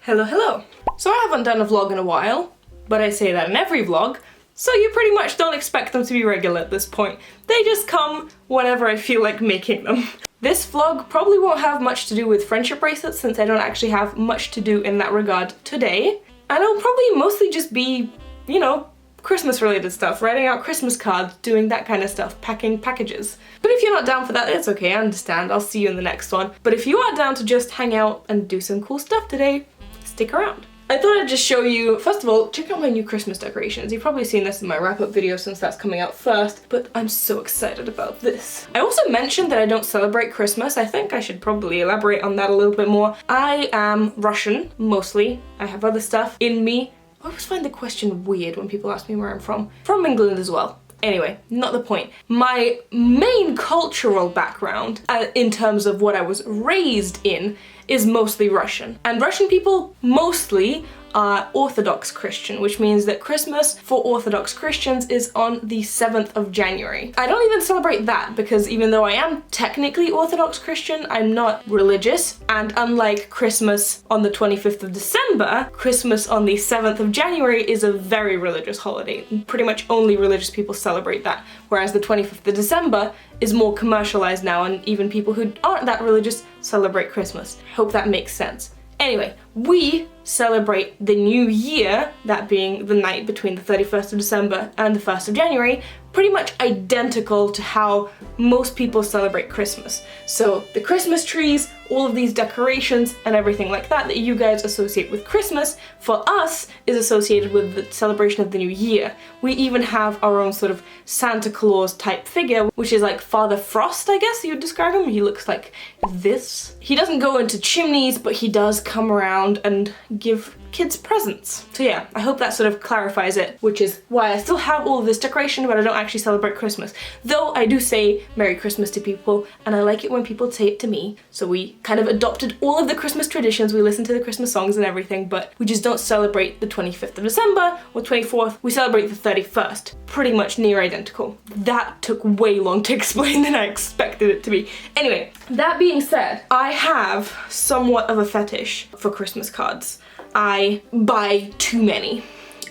Hello. So I haven't done a vlog in a while, but I say that in every vlog, so you pretty much don't expect them to be regular at this point. They just come whenever I feel like making them. This vlog probably won't have much to do with friendship bracelets since I don't actually have much to do in that regard today. And it'll probably mostly just be, you know, Christmas related stuff, writing out Christmas cards, doing that kind of stuff, packing packages. But if you're not down for that, it's okay, I understand, I'll see you in the next one. But if you are down to just hang out and do some cool stuff today, stick around. I thought I'd just show you, first of all, check out my new Christmas decorations. You've probably seen this in my wrap-up video since that's coming out first, but I'm so excited about this. I also mentioned that I don't celebrate Christmas. I think I should probably elaborate on that a little bit more. I am Russian, mostly. I have other stuff in me. I always find the question weird when people ask me where I'm from. From England as well. Anyway, not the point. My main cultural background, in terms of what I was raised in, is mostly Russian. And Russian people mostly are Orthodox Christian, which means that Christmas for Orthodox Christians is on the 7th of January. I don't even celebrate that because even though I am technically Orthodox Christian, I'm not religious. And unlike Christmas on the 25th of December, Christmas on the 7th of January is a very religious holiday. Pretty much only religious people celebrate that, whereas the 25th of December is more commercialized now and even people who aren't that religious celebrate Christmas. I hope that makes sense. Anyway, we celebrate the new year, that being the night between the 31st of December and the 1st of January, pretty much identical to how most people celebrate Christmas. So the Christmas trees, all of these decorations and everything like that you guys associate with Christmas, for us is associated with the celebration of the new year. We even have our own sort of Santa Claus type figure, which is like Father Frost, I guess you would describe him. He looks like this. He doesn't go into chimneys, but he does come around and give kids presents. So yeah, I hope that sort of clarifies it, which is why I still have all of this decoration, but I don't actually celebrate Christmas. Though I do say Merry Christmas to people, and I like it when people say it to me. So we kind of adopted all of the Christmas traditions, we listen to the Christmas songs and everything, but we just don't celebrate the 25th of December or 24th, we celebrate the 31st. Pretty much near identical. That took way long to explain than I expected it to be. Anyway, that being said, I have somewhat of a fetish for Christmas cards. I buy too many.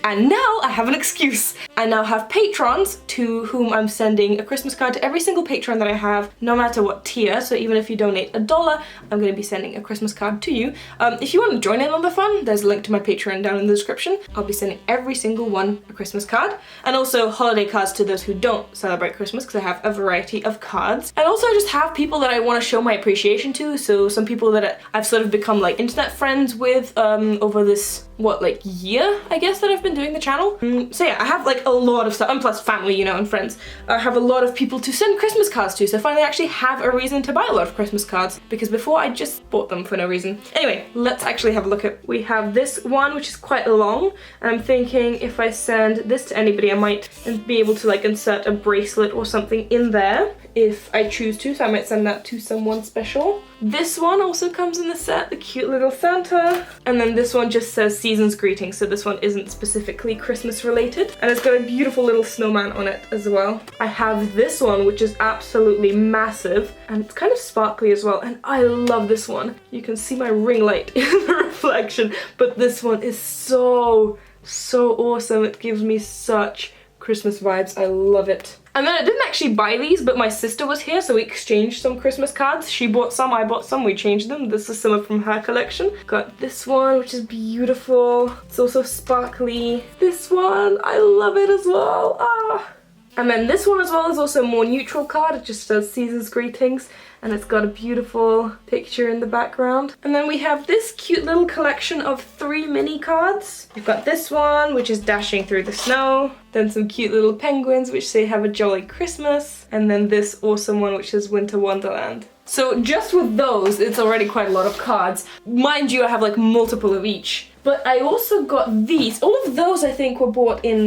And now I have an excuse. I now have patrons to whom I'm sending a Christmas card to every single patron that I have, no matter what tier. So even if you donate $1, I'm going to be sending a Christmas card to you. If you want to join in on the fun, there's a link to my Patreon down in the description. I'll be sending every single one a Christmas card. And also holiday cards to those who don't celebrate Christmas, because I have a variety of cards. And also I just have people that I want to show my appreciation to. So some people that I've sort of become like internet friends with over this, like year, I guess, that I've been doing the channel. So yeah, I have like a lot of stuff, and plus family, you know, and friends. I have a lot of people to send Christmas cards to, so I finally actually have a reason to buy a lot of Christmas cards, because before I just bought them for no reason. Anyway, let's actually have a look at, we have this one, which is quite long, and I'm thinking if I send this to anybody, I might be able to like insert a bracelet or something in there, if I choose to, so I might send that to someone special. This one also comes in the set, the cute little Santa. And then this one just says Season's Greetings, so this one isn't specifically Christmas related. And it's got a beautiful little snowman on it as well. I have this one, which is absolutely massive, and it's kind of sparkly as well, and I love this one. You can see my ring light in the reflection, but this one is so awesome. It gives me such Christmas vibes. I love it. And then I didn't actually buy these, but my sister was here, so we exchanged some Christmas cards. She bought some, I bought some, we changed them. This is some from her collection. Got this one, which is beautiful. It's also sparkly. This one, I love it as well. Ah. And then this one as well is also a more neutral card. It just says Season's Greetings, and it's got a beautiful picture in the background. And then we have this cute little collection of 3 mini cards. We've got this one, which is Dashing Through the Snow. Then some cute little penguins, which say Have a Jolly Christmas. And then this awesome one, which is Winter Wonderland. So just with those, it's already quite a lot of cards. Mind you, I have like multiple of each. But I also got these. All of those I think were bought in,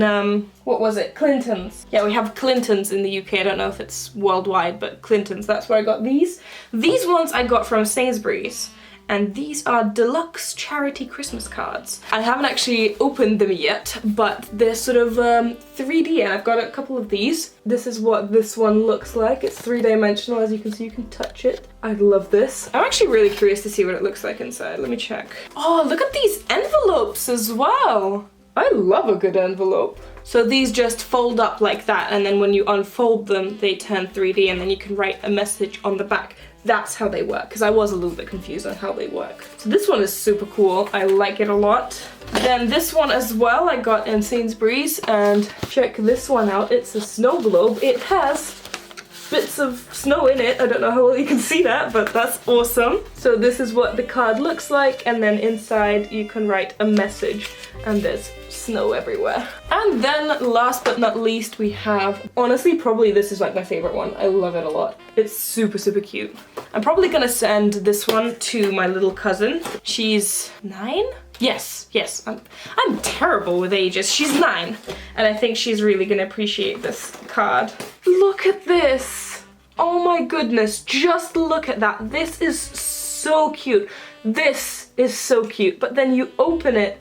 what was it? Clinton's. Yeah, we have Clinton's in the UK. I don't know if it's worldwide, but Clinton's, that's where I got these. These ones I got from Sainsbury's. and these are Deluxe charity Christmas cards. I haven't actually opened them yet, but they're sort of 3D, and I've got a couple of these. This is what this one looks like. It's 3-dimensional, as you can see, you can touch it. I love this. I'm actually really curious to see what it looks like inside. Let me check. Oh, look at these envelopes as well. I love a good envelope. So these just fold up like that, and then when you unfold them, they turn 3D, and then you can write a message on the back. That's how they work, because I was a little bit confused on how they work. So this one is super cool. I like it a lot. Then this one as well I got in Sainsbury's, and check this one out. It's a snow globe. It has bits of snow in it. I don't know how well you can see that, but that's awesome. So this is what the card looks like, and then inside you can write a message, and there's snow everywhere. And then last but not least, we have, honestly, probably this is like my favorite one. I love it a lot. It's super, super cute. I'm probably gonna send this one to my little cousin. She's 9? Yes, I'm terrible with ages. She's 9, and I think she's really gonna appreciate this card. Look at this. Oh my goodness, just look at that. This is so cute. This is so cute, but then you open it,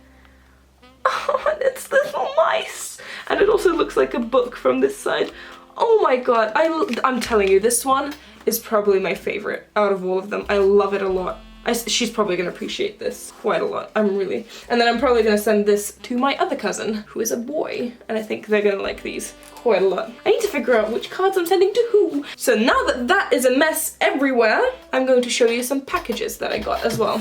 oh, and it's little mice. And it also looks like a book from this side. Oh my god, I'm telling you, this one is probably my favorite out of all of them. I love it a lot. She's probably gonna appreciate this quite a lot. And then I'm probably gonna send this to my other cousin, who is a boy, and I think they're gonna like these quite a lot. I need to figure out which cards I'm sending to who. So now that that is a mess everywhere, I'm going to show you some packages that I got as well.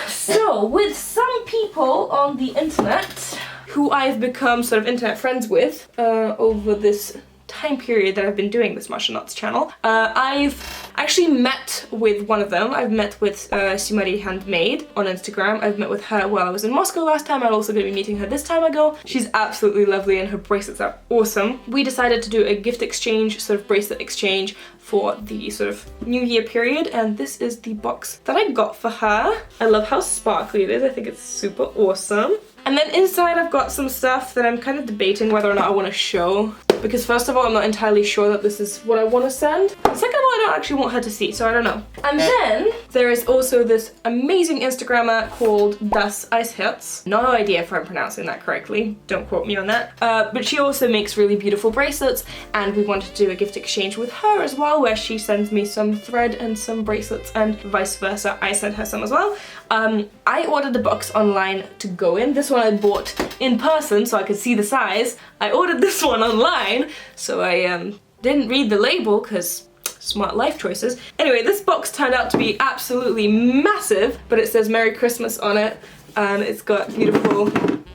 So with some people on the internet, who I've become sort of internet friends with over this time period that I've been doing this martial arts channel, I've actually met with one of them. I've met with Simari Handmade on Instagram. I've met with her while I was in Moscow last time. I'm also going to be meeting her this time ago. She's absolutely lovely, and her bracelets are awesome. We decided to do a gift exchange, sort of bracelet exchange, for the sort of New Year period, and this is the box that I got for her. I love how sparkly it is. I think it's super awesome. And then inside I've got some stuff that I'm kind of debating whether or not I want to show, because first of all, I'm not entirely sure that this is what I want to send. Second of all, I don't actually want her to see, so I don't know. And then there is also this amazing Instagrammer called Das Eisherz. No idea if I'm pronouncing that correctly, don't quote me on that. But she also makes really beautiful bracelets, and we wanted to do a gift exchange with her as well, where she sends me some thread and some bracelets, and vice versa. I sent her some as well. I ordered the box online to go in. This one I bought in person so I could see the size. I ordered this one online, so I didn't read the label because smart life choices. Anyway, this box turned out to be absolutely massive, but it says Merry Christmas on it, and it's got beautiful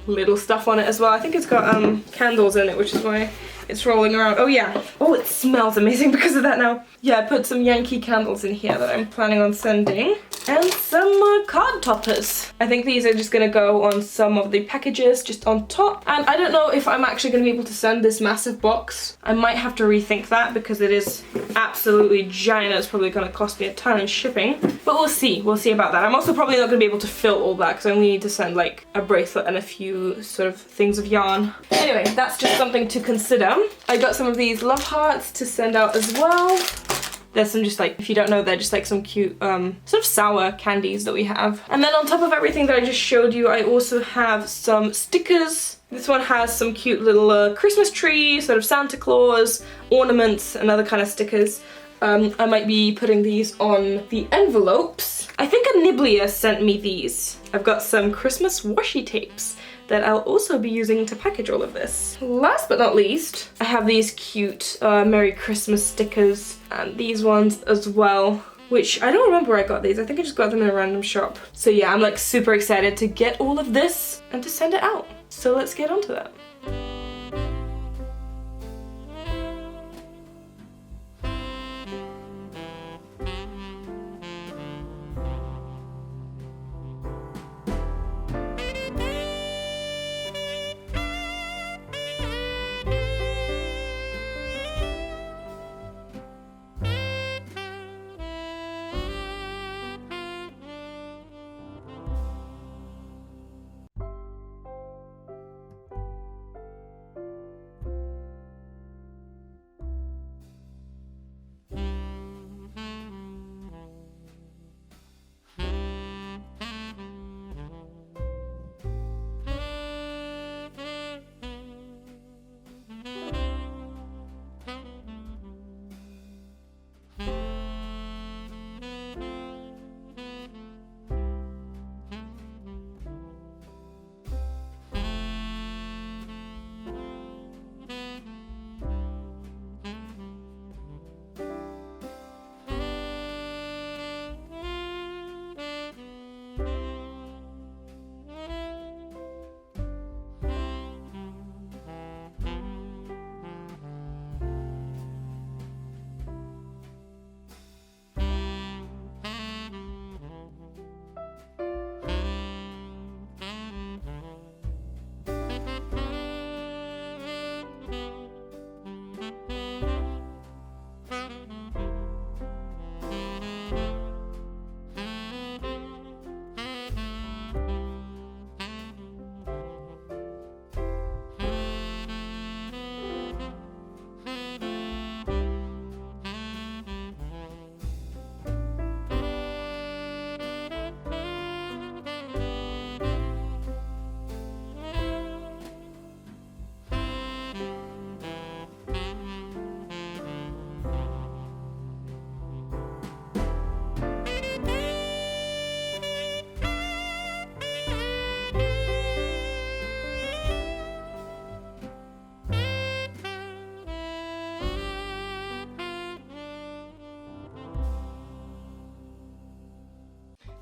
little stuff on it as well. I think it's got candles in it, which is why it's rolling around. Oh yeah. Oh, it smells amazing because of that now. Yeah, I put some Yankee candles in here that I'm planning on sending. And some card toppers. I think these are just gonna go on some of the packages, just on top. And I don't know if I'm actually gonna be able to send this massive box. I might have to rethink that because it is absolutely giant. It's probably gonna cost me a ton in shipping. But we'll see about that. I'm also probably not gonna be able to fill all that because I only need to send like a bracelet and a few sort of things of yarn. Anyway, that's just something to consider. I got some of these love hearts to send out as well. There's some just like, if you don't know, they're just like some cute sort of sour candies that we have. And then on top of everything that I just showed you, I also have some stickers. This one has some cute little Christmas tree, sort of Santa Claus, ornaments, and other kind of stickers. I might be putting these on the envelopes. I think a Niblier sent me these. I've got some Christmas washi tapes that I'll also be using to package all of this. Last but not least, I have these cute Merry Christmas stickers, and these ones as well, which I don't remember where I got these. I think I just got them in a random shop. So yeah, I'm like super excited to get all of this and to send it out. So let's get on to that.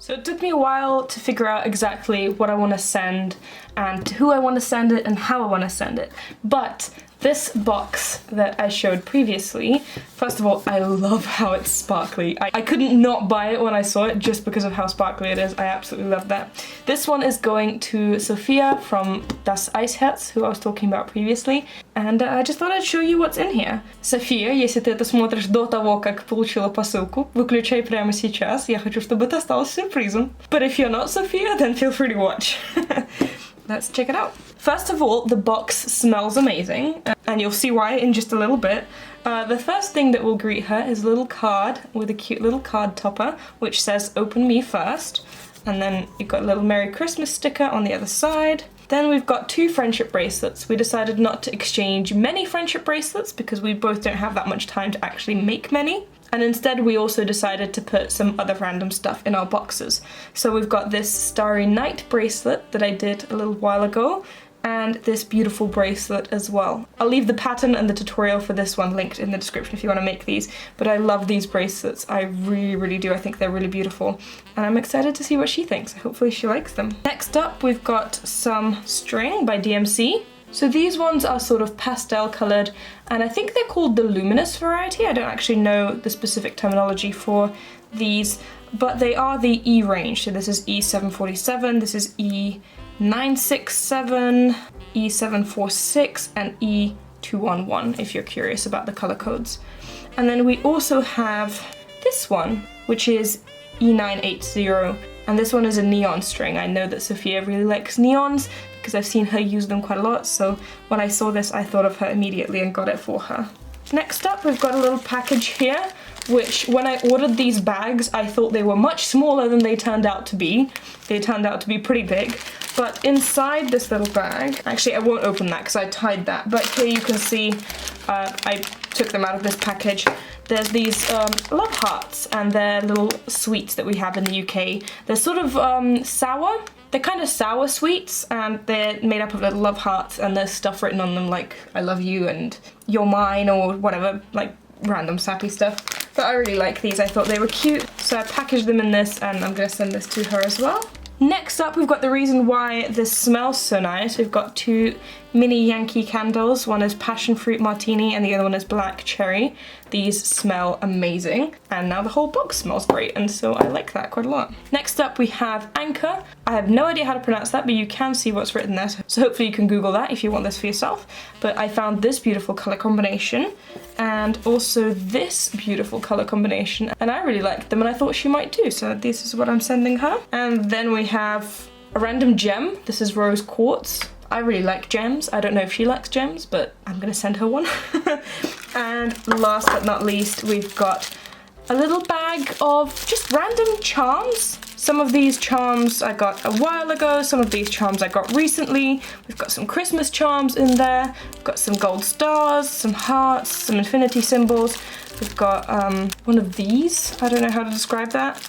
So it took me a while to figure out exactly what I want to send and to who I want to send it and how I want to send it. But this box that I showed previously, first of all, I love how it's sparkly. I couldn't not buy it when I saw it just because of how sparkly it is. I absolutely love that. This one is going to Sophia from Das Eisherz, who I was talking about previously. And I just thought I'd show you what's in here. София, если ты это смотришь до того, как получила посылку, выключай прямо сейчас. Я хочу, чтобы это осталось сюрпризом. But if you're not Sophia, then feel free to watch. Let's check it out. First of all, the box smells amazing, and you'll see why in just a little bit. The first thing that will greet her is a little card with a cute little card topper, which says "Open me first." And then you've got a little Merry Christmas sticker on the other side. Then we've got 2 friendship bracelets. We decided not to exchange many friendship bracelets because we both don't have that much time to actually make many. And instead we also decided to put some other random stuff in our boxes. So we've got this Starry Night bracelet that I did a little while ago, and this beautiful bracelet as well. I'll leave the pattern and the tutorial for this one linked in the description if you want to make these, but I love these bracelets. I really do. I think they're really beautiful, and I'm excited to see what she thinks. Hopefully she likes them. Next up, we've got some string by DMC. So these ones are sort of pastel coloured, and I think they're called the luminous variety. I don't actually know the specific terminology for these, but they are the E range. So this is E747, this is E967, E746, and E211, if you're curious about the colour codes. And then we also have this one, which is E980, and this one is a neon string. I know that Sophia really likes neons because I've seen her use them quite a lot, so when I saw this I thought of her immediately and got it for her. Next up, we've got a little package here, which when I ordered these bags I thought they were much smaller than they turned out to be. They turned out to be pretty big, but inside this little bag, actually I won't open that because I tied that, but here you can see I took them out of this package. There's these love hearts, and they're little sweets that we have in the UK. They're sort of sour. They're kind of sour sweets, and they're made up of little love hearts, and there's stuff written on them like I love you and you're mine or whatever, like random sappy stuff. But I really like these. I thought they were cute, so I packaged them in this, and I'm going to send this to her as well. Next up, we've got the reason why this smells so nice. We've got 2 mini Yankee candles. One is passion fruit martini and the other one is black cherry. These smell amazing, and now the whole box smells great, and so I like that quite a lot. Next up, we have Anchor. I have no idea how to pronounce that, but you can see what's written there, so hopefully you can Google that if you want this for yourself. But I found this beautiful colour combination and also this beautiful colour combination, and I really liked them and I thought she might too, so this is what I'm sending her. And then we have a random gem. This is rose quartz. I really like gems. I don't know if she likes gems, but I'm gonna send her one. And last but not least, we've got a little bag of just random charms. Some of these charms I got a while ago, some of these charms I got recently. We've got some Christmas charms in there. We've got some gold stars, some hearts, some infinity symbols. We've got one of these. I don't know how to describe that.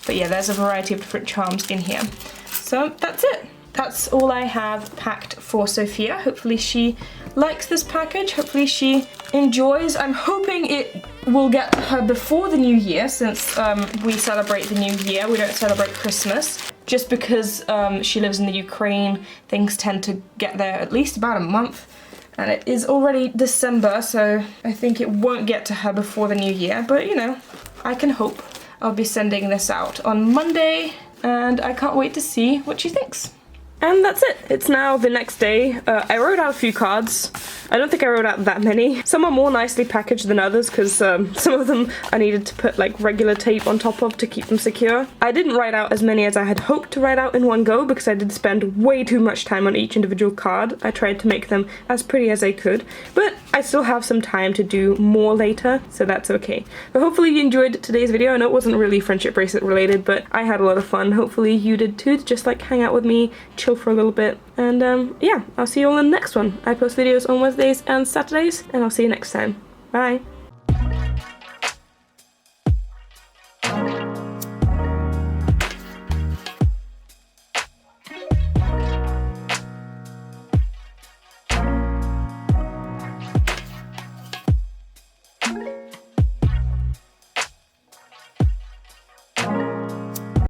But yeah, there's a variety of different charms in here. So that's it. That's all I have packed for Sophia. Hopefully she likes this package. Hopefully she enjoys. I'm hoping it will get her before the new year, since we celebrate the new year. We don't celebrate Christmas. Just because she lives in the Ukraine, things tend to get there at least about a month. And it is already December, so I think it won't get to her before the new year. But you know, I can hope. I'll be sending this out on Monday, and I can't wait to see what she thinks. And that's it. It's now the next day. I wrote out a few cards. I don't think I wrote out that many. Some are more nicely packaged than others because some of them I needed to put like regular tape on top of to keep them secure. I didn't write out as many as I had hoped to write out in one go because I did spend way too much time on each individual card. I tried to make them as pretty as I could, but I still have some time to do more later, so that's okay. But hopefully you enjoyed today's video. I know it wasn't really friendship bracelet related, but I had a lot of fun. Hopefully you did too, to just like hang out with me, chill for a little bit, and yeah, I'll see you all in the next one. I post videos on Wednesdays and Saturdays, and I'll see you next time. Bye!